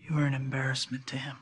You are an embarrassment to him.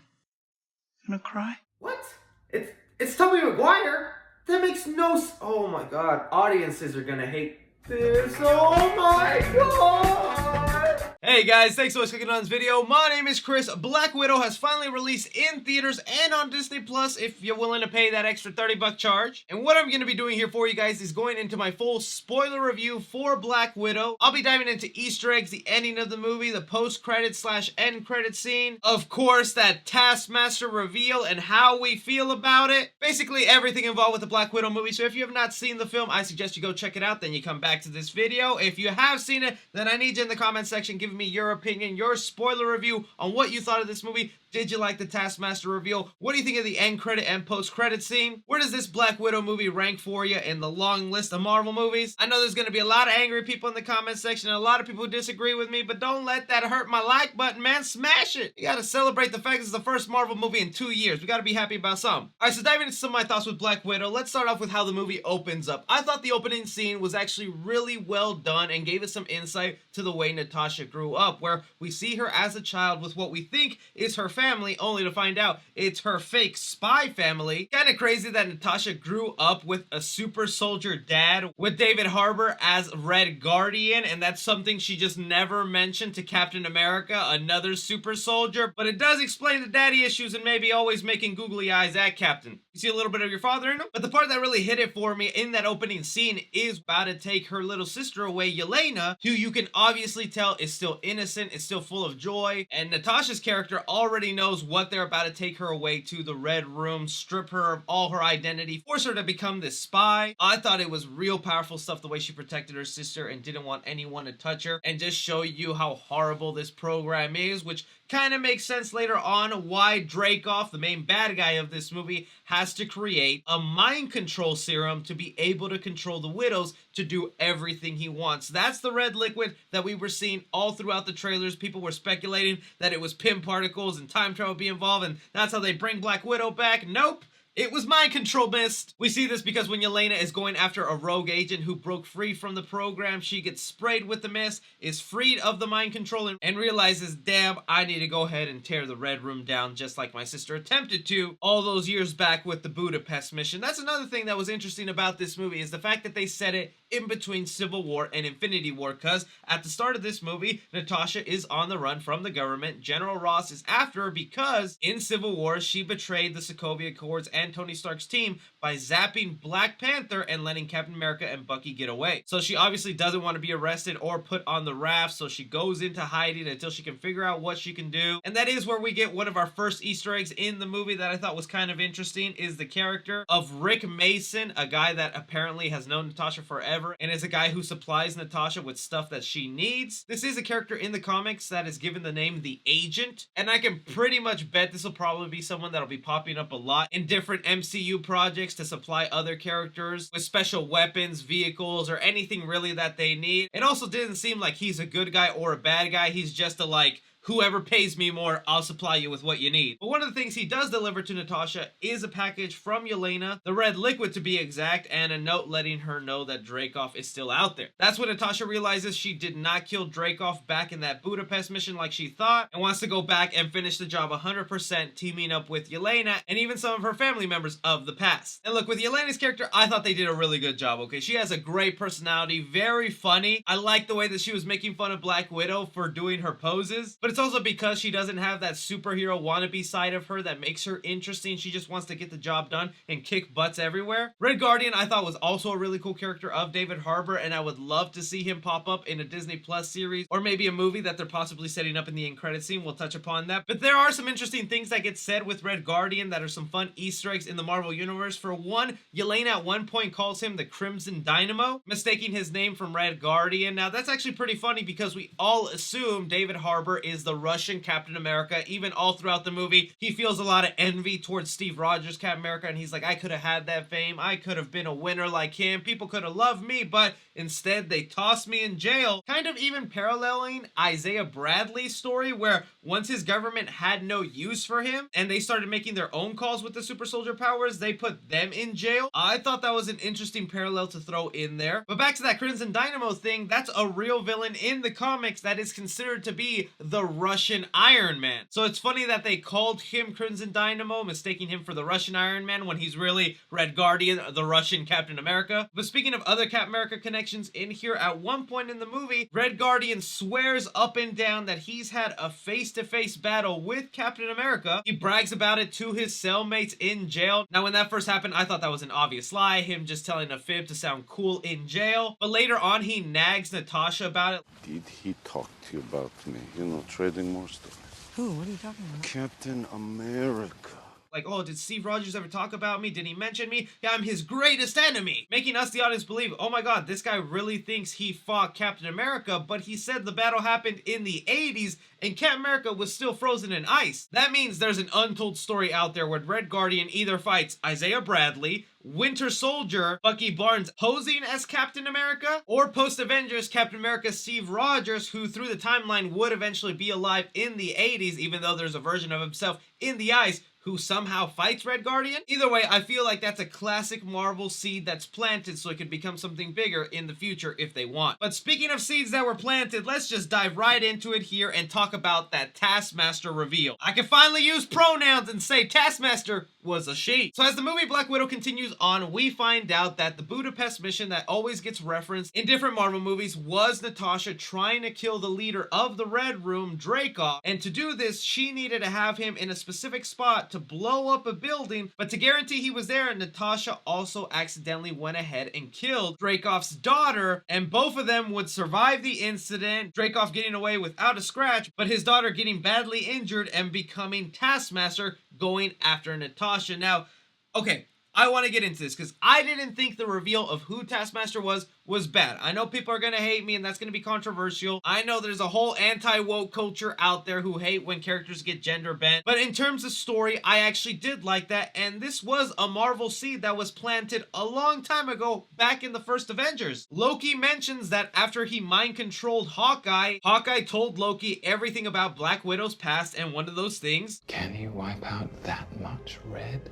You gonna cry? What? It's Tobey Maguire? That makes no oh my god, audiences are gonna hate this. Oh my god! Hey guys, thanks so much for clicking on this video. My name is Chris. Black Widow has finally released in theaters and on Disney Plus if you're willing to pay that extra $30 charge. And what I'm going to be doing here for you guys is going into my full spoiler review for Black Widow. I'll be diving into Easter eggs, the ending of the movie, the post-credit / end credit scene, of course that Taskmaster reveal and how we feel about it. Basically everything involved with the Black Widow movie. So if you have not seen the film, I suggest you go check it out, then you come back to this video. If you have seen it, then I need you in the comment section giving me your opinion, your spoiler review on what you thought of this movie. Did you like the Taskmaster reveal? What do you think of the end credit and post-credit scene? Where does this Black Widow movie rank for you in the long list of Marvel movies? I know there's going to be a lot of angry people in the comment section and a lot of people who disagree with me, but don't let that hurt my like button, man. Smash it! You gotta celebrate the fact it's the first Marvel movie in 2 years. We gotta be happy about something. Alright, so diving into some of my thoughts with Black Widow, let's start off with how the movie opens up. I thought the opening scene was actually really well done and gave us some insight to the way Natasha grew up, where we see her as a child with what we think is her family, only to find out it's her fake spy family. Kinda crazy that Natasha grew up with a super soldier dad with David Harbour as Red Guardian, and that's something she just never mentioned to Captain America, another super soldier, but it does explain the daddy issues and maybe always making googly eyes at Captain. You see a little bit of your father in him? But the part that really hit it for me in that opening scene is about to take her little sister away, Yelena, who you can obviously tell is still innocent, is still full of joy, and Natasha's character already knows what they're about to take her away to, the Red Room, strip her of all her identity, force her to become this spy. I thought it was real powerful stuff the way she protected her sister and didn't want anyone to touch her, and just show you how horrible this program is, which kind of makes sense later on why Dreykov, the main bad guy of this movie, has to create a mind control serum to be able to control the widows to do everything he wants. That's the red liquid that we were seeing all throughout the trailers. People were speculating that it was Pym particles and time travel be involved, and that's how they bring Black Widow back. Nope. It was mind control mist. We see this because when Yelena is going after a rogue agent who broke free from the program, she gets sprayed with the mist, is freed of the mind control, and realizes, damn, I need to go ahead and tear the Red Room down just like my sister attempted to all those years back with the Budapest mission. That's another thing that was interesting about this movie, is the fact that they set it in between Civil War and Infinity War, because at the start of this movie, Natasha is on the run from the government. General Ross is after her because in Civil War, she betrayed the Sokovia Accords and Tony Stark's team by zapping Black Panther and letting Captain America and Bucky get away. So she obviously doesn't want to be arrested or put on the raft, so she goes into hiding until she can figure out what she can do. And that is where we get one of our first Easter eggs in the movie that I thought was kind of interesting, is the character of Rick Mason, a guy that apparently has known Natasha forever and is a guy who supplies Natasha with stuff that she needs. This is a character in the comics that is given the name The Agent, and I can pretty much bet this will probably be someone that'll be popping up a lot in different MCU projects to supply other characters with special weapons, vehicles, or anything really that they need. It also didn't seem like he's a good guy or a bad guy. He's just a whoever pays me more, I'll supply you with what you need. But one of the things he does deliver to Natasha is a package from Yelena, the red liquid to be exact, and a note letting her know that Dreykov is still out there. That's when Natasha realizes she did not kill Dreykov back in that Budapest mission like she thought, and wants to go back and finish the job 100%, teaming up with Yelena and even some of her family members of the past. And look, with Yelena's character, I thought they did a really good job, okay? She has a great personality, very funny. I like the way that she was making fun of Black Widow for doing her poses, but it's also because she doesn't have that superhero wannabe side of her that makes her interesting. She just wants to get the job done and kick butts everywhere. Red Guardian I thought was also a really cool character of David Harbour, and I would love to see him pop up in a Disney Plus series or maybe a movie that they're possibly setting up in the end credit scene. We'll touch upon that. But there are some interesting things that get said with Red Guardian that are some fun Easter eggs in the Marvel Universe. For one, Yelena at one point calls him the Crimson Dynamo, mistaking his name from Red Guardian. Now that's actually pretty funny because we all assume David Harbour is the Russian Captain America. Even all throughout the movie, he feels a lot of envy towards Steve Rogers' Captain America, and he's like, I could have had that fame. I could have been a winner like him. People could have loved me, but instead they tossed me in jail. Kind of even paralleling Isaiah Bradley's story, where once his government had no use for him and they started making their own calls with the super soldier powers, they put them in jail. I thought that was an interesting parallel to throw in there. But back to that Crimson Dynamo thing, that's a real villain in the comics that is considered to be the Russian Iron Man. So it's funny that they called him Crimson Dynamo, mistaking him for the Russian Iron Man when he's really Red Guardian, the Russian Captain America. But speaking of other Captain America connections in here, at one point in the movie, Red Guardian swears up and down that he's had a face-to-face battle with Captain America. He brags about it to his cellmates in jail. Now, when that first happened, I thought that was an obvious lie, him just telling a fib to sound cool in jail. But later on, he nags Natasha about it. Did he talk to you about me? You know, trading more stuff. Who? What are you talking about? Captain America. Like, oh, did Steve Rogers ever talk about me? Did he mention me? Yeah, I'm his greatest enemy. Making us, the audience, believe, oh my god, this guy really thinks he fought Captain America, but he said the battle happened in the 80s and Captain America was still frozen in ice. That means there's an untold story out there where Red Guardian either fights Isaiah Bradley, Winter Soldier, Bucky Barnes posing as Captain America, or post-Avengers Captain America Steve Rogers, who through the timeline would eventually be alive in the 80s, even though there's a version of himself in the ice who somehow fights Red Guardian. Either way, I feel like that's a classic Marvel seed that's planted so it could become something bigger in the future if they want. But speaking of seeds that were planted, let's just dive right into it here and talk about that Taskmaster reveal. I can finally use pronouns and say Taskmaster was a she. So as the movie Black Widow continues on, we find out that the Budapest mission that always gets referenced in different Marvel movies was Natasha trying to kill the leader of the Red Room, Dreykov, and to do this, she needed to have him in a specific spot to blow up a building, but to guarantee he was there, Natasha also accidentally went ahead and killed Dreykov's daughter, and both of them would survive the incident, Dreykov getting away without a scratch, but his daughter getting badly injured and becoming Taskmaster, going after Natasha. Now, okay, I want to get into this because I didn't think the reveal of who Taskmaster was bad. I know people are going to hate me and that's going to be controversial. I know there's a whole anti-woke culture out there who hate when characters get gender bent. But in terms of story, I actually did like that. And this was a Marvel seed that was planted a long time ago back in the first Avengers. Loki mentions that after he mind-controlled Hawkeye, Hawkeye told Loki everything about Black Widow's past, and one of those things... Can you wipe out that much red?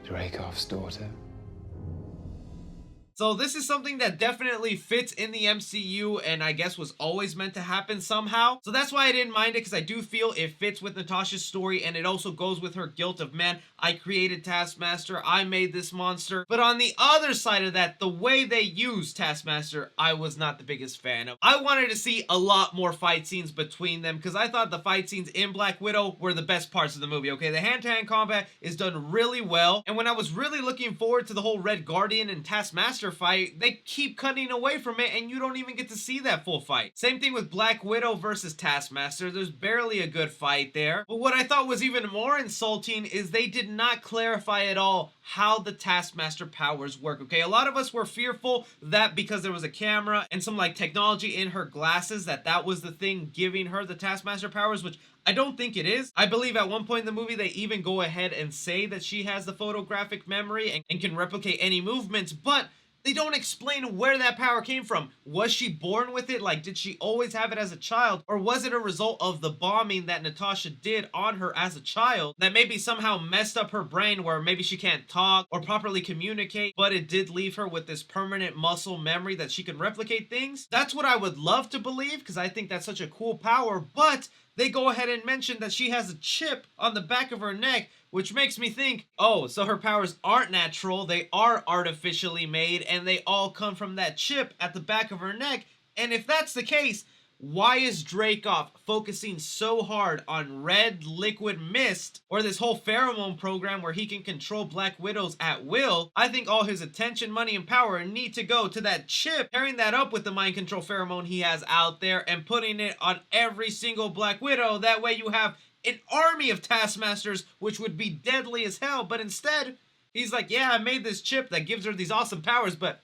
Dreykov's daughter. So this is something that definitely fits in the MCU and I guess was always meant to happen somehow. So that's why I didn't mind it, because I do feel it fits with Natasha's story and it also goes with her guilt of, man, I created Taskmaster, I made this monster. But on the other side of that, the way they used Taskmaster, I was not the biggest fan of. I wanted to see a lot more fight scenes between them because I thought the fight scenes in Black Widow were the best parts of the movie, okay? The hand-to-hand combat is done really well. And when I was really looking forward to the whole Red Guardian and Taskmaster fight, they keep cutting away from it and you don't even get to see that full fight. Same thing with Black Widow versus Taskmaster. There's barely a good fight there. But what I thought was even more insulting is they did not clarify at all how the Taskmaster powers work, okay? A lot of us were fearful that because there was a camera and some like technology in her glasses that was the thing giving her the Taskmaster powers, which I don't think it is. I believe at one point in the movie they even go ahead and say that she has the photographic memory and can replicate any movements, but they don't explain where that power came from. Was she born with it? Like, did she always have it as a child? Or was it a result of the bombing that Natasha did on her as a child that maybe somehow messed up her brain where maybe she can't talk or properly communicate, but it did leave her with this permanent muscle memory that she can replicate things? That's what I would love to believe because I think that's such a cool power, but they go ahead and mention that she has a chip on the back of her neck, which makes me think, oh, so her powers aren't natural, they are artificially made, and they all come from that chip at the back of her neck. And if that's the case, why is Dreykov focusing so hard on red liquid mist or this whole pheromone program where he can control Black Widows at will? I think all his attention, money, and power need to go to that chip, pairing that up with the mind control pheromone he has out there and putting it on every single Black Widow. That way you have an army of Taskmasters, which would be deadly as hell, but instead, he's like, yeah, I made this chip that gives her these awesome powers, but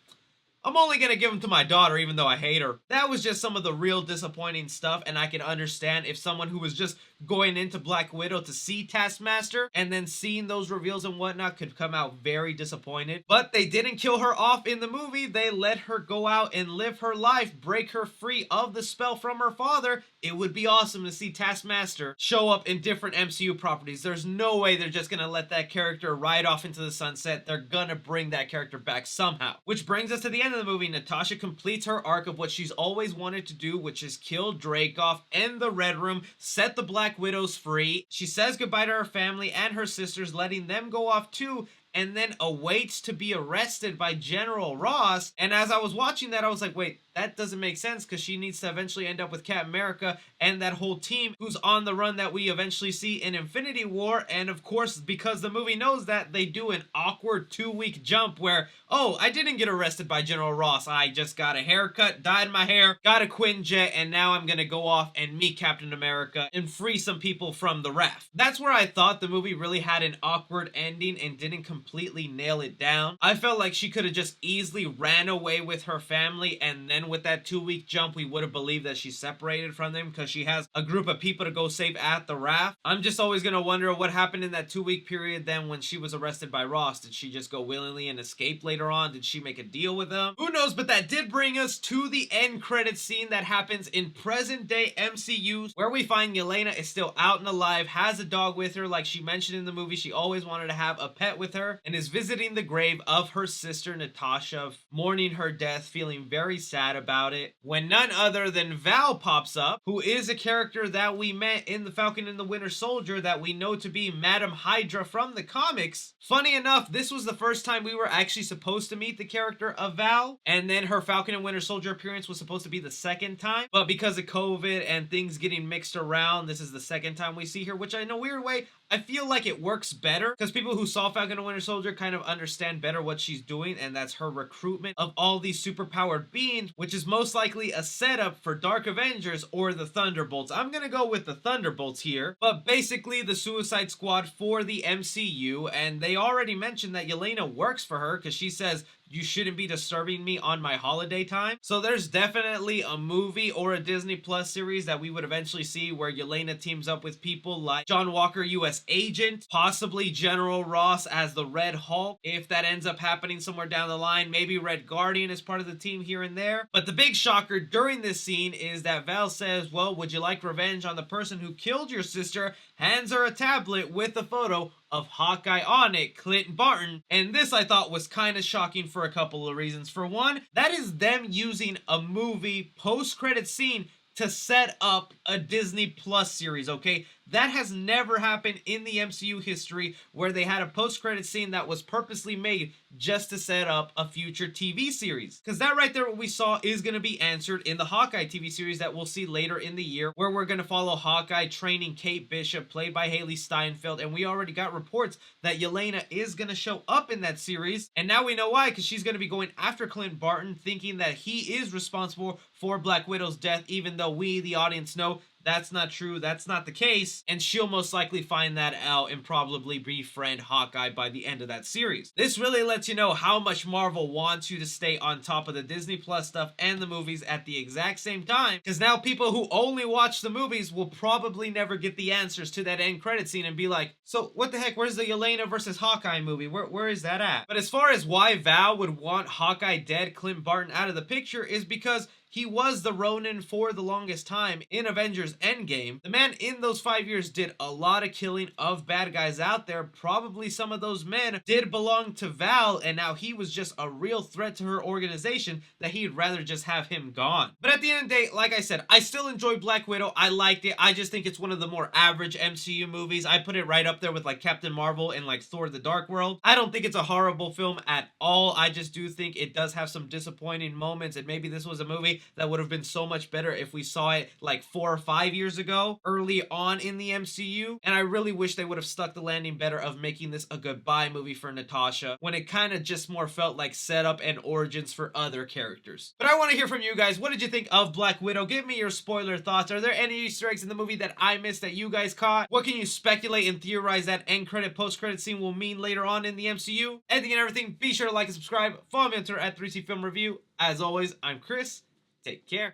I'm only gonna give them to my daughter even though I hate her. That was just some of the real disappointing stuff, and I can understand if someone who was just going into Black Widow to see Taskmaster, and then seeing those reveals and whatnot could come out very disappointed. But they didn't kill her off in the movie. They let her go out and live her life, break her free of the spell from her father. It would be awesome to see Taskmaster show up in different MCU properties. There's no way they're just gonna let that character ride off into the sunset. They're gonna bring that character back somehow. Which brings us to the end of the movie. Natasha completes her arc of what she's always wanted to do, which is kill Dreykov, end the Red Room, set the Black Widows free. She says goodbye to her family and her sisters, letting them go off too, and then awaits to be arrested by General Ross. And as I was watching that, I was like, wait, that doesn't make sense, because she needs to eventually end up with Captain America and that whole team who's on the run that we eventually see in Infinity War. And of course, because the movie knows that, they do an awkward 2-week jump where, oh, I didn't get arrested by General Ross. I just got a haircut, dyed my hair, got a Quinjet, and now I'm gonna go off and meet Captain America and free some people from the raft. That's where I thought the movie really had an awkward ending and didn't completely nail it down. I felt like she could have just easily ran away with her family, and then with that 2-week jump, we would have believed that she's separated from them because she has a group of people to go save at the raft. I'm just always gonna wonder what happened in that 2-week period then when she was arrested by Ross. Did she just go willingly and escape later on? Did she make a deal with him? Who knows? But that did bring us to the end credit scene that happens in present day MCU, where we find Yelena is still out and alive, has a dog with her like she mentioned in the movie. She always wanted to have a pet with her, and is visiting the grave of her sister Natasha, mourning her death, feeling very sad about it, when none other than Val pops up, who is a character that we met in The Falcon and the Winter Soldier that we know to be Madam Hydra from the comics. Funny enough, this was the first time we were actually supposed to meet the character of Val, and then her Falcon and Winter Soldier appearance was supposed to be the second time, but because of COVID and things getting mixed around, this is the second time we see her, which in a weird way, I feel like it works better, because people who saw Falcon and Winter Soldier kind of understand better what she's doing, and that's her recruitment of all these superpowered beings, which is most likely a setup for Dark Avengers or the Thunderbolts. I'm gonna go with the Thunderbolts here, but basically the Suicide Squad for the MCU, and they already mentioned that Yelena works for her, because she says, you shouldn't be disturbing me on my holiday time. So there's definitely a movie or a Disney Plus series that we would eventually see where Yelena teams up with people like John Walker, US Agent, possibly General Ross as the Red Hulk. If that ends up happening somewhere down the line, maybe Red Guardian is part of the team here and there. But the big shocker during this scene is that Val says, well, would you like revenge on the person who killed your sister? Hands her a tablet with a photo of Hawkeye on it, Clint Barton. And this I thought was kind of shocking for a couple of reasons. For one, that is them using a movie post-credit scene to set up a Disney Plus series, okay? That has never happened in the MCU history where they had a post-credit scene that was purposely made just to set up a future TV series. Because that right there, what we saw, is going to be answered in the Hawkeye TV series that we'll see later in the year, where we're going to follow Hawkeye training Kate Bishop, played by Haley Steinfeld, and we already got reports that Yelena is going to show up in that series, and now we know why, because she's going to be going after Clint Barton, thinking that he is responsible for Black Widow's death, even though we, the audience, know that's not true, that's not the case, and she'll most likely find that out and probably befriend Hawkeye by the end of that series. This really lets you know how much Marvel wants you to stay on top of the Disney Plus stuff and the movies at the exact same time, because now people who only watch the movies will probably never get the answers to that end credit scene and be like, so what the heck, where's the Yelena versus Hawkeye movie? Where is that at? But as far as why Val would want Hawkeye dead, Clint Barton out of the picture, is because he was the Ronin for the longest time in Avengers Endgame. The man in those 5 years did a lot of killing of bad guys out there. Probably some of those men did belong to Val, and now he was just a real threat to her organization that he'd rather just have him gone. But at the end of the day, like I said, I still enjoy Black Widow. I liked it. I just think it's one of the more average MCU movies. I put it right up there with like Captain Marvel and like Thor the Dark World. I don't think it's a horrible film at all. I just do think it does have some disappointing moments, and maybe this was a movie that would have been so much better if we saw it like 4 or 5 years ago, early on in the MCU. And I really wish they would have stuck the landing better of making this a goodbye movie for Natasha, when it kind of just more felt like setup and origins for other characters. But I want to hear from you guys. What did you think of Black Widow? Give me your spoiler thoughts. Are there any Easter eggs in the movie that I missed that you guys caught? What can you speculate and theorize that end credit, post credit scene will mean later on in the MCU? Anything and everything, be sure to like and subscribe. Follow me on Twitter at 3C Film Review. As always, I'm Chris. Take care.